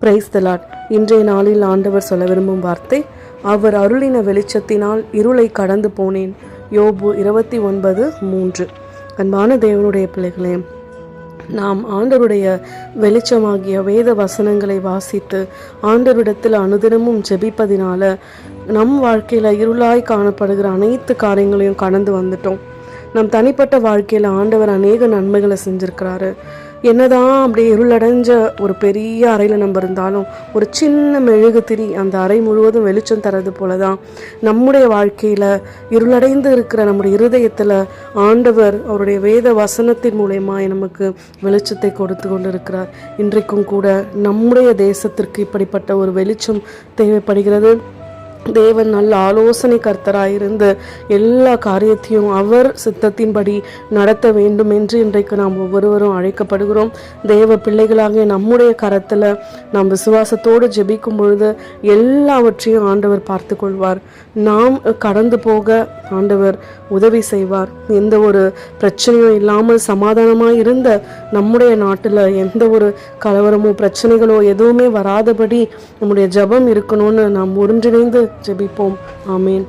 Praise the Lord. இன்றைய நாளில் ஆண்டவர் சொல்ல விரும்பும் வார்த்தை, அவர் அருளின வெளிச்சத்தினால் இருளை கடந்து போனேன். யோபு 29:3. அன்பான தேவனுடைய பிள்ளைகளே, நாம் ஆண்டவருடைய வெளிச்சமாகிய வேத வசனங்களை வாசித்து ஆண்டவரிடத்தில் அனுதினமும் ஜெபிப்பதினால நம் வாழ்க்கையில் இருளாய் காணப்படுகிற அனைத்து காரியங்களையும் கடந்து வந்துட்டோம். நம் தனிப்பட்ட வாழ்க்கையில் ஆண்டவர் அநேக நன்மைகளை செஞ்சுருக்கிறாரு. என்னதான் அப்படியே இருளடைஞ்ச ஒரு பெரிய அறையில் நம்ம இருந்தாலும் ஒரு சின்ன மெழுகுதிரி அந்த அறை முழுவதும் வெளிச்சம் தரது போல தான் நம்முடைய வாழ்க்கையில் இருளடைந்து இருக்கிற நம்முடைய இருதயத்தில் ஆண்டவர் அவருடைய வேத வசனத்தின் மூலமாக நமக்கு வெளிச்சத்தை கொடுத்து கொண்டு இருக்கிறார். இன்றைக்கும் கூட நம்முடைய தேசத்திற்கு இப்படிப்பட்ட ஒரு வெளிச்சம் தேவைப்படுகிறது. தேவன் நல்ல ஆலோசனை கர்த்தராயிருந்து எல்லா காரியத்தையும் அவர் சித்தத்தின்படி நடத்த வேண்டும் என்று இன்றைக்கு நாம் ஒவ்வொருவரும் அழைக்கப்படுகிறோம். தேவ பிள்ளைகளாகிய நம்முடைய கரத்தில் நாம் விசுவாசத்தோடு ஜெபிக்கும் பொழுது எல்லாவற்றையும் ஆண்டவர் பார்த்து கொள்வார். நாம் கடந்து போக ஆண்டவர் உதவி செய்வார். எந்த ஒரு பிரச்சனையும் இல்லாமல் சமாதானமாக இருந்த நம்முடைய நாட்டில் எந்த ஒரு கலவரமோ பிரச்சனைகளோ எதுவுமே வராதபடி நம்முடைய ஜெபம் இருக்கணும்னு நாம் ஒன்றிணைந்து ஜெபிப்போம். ஆமேன்.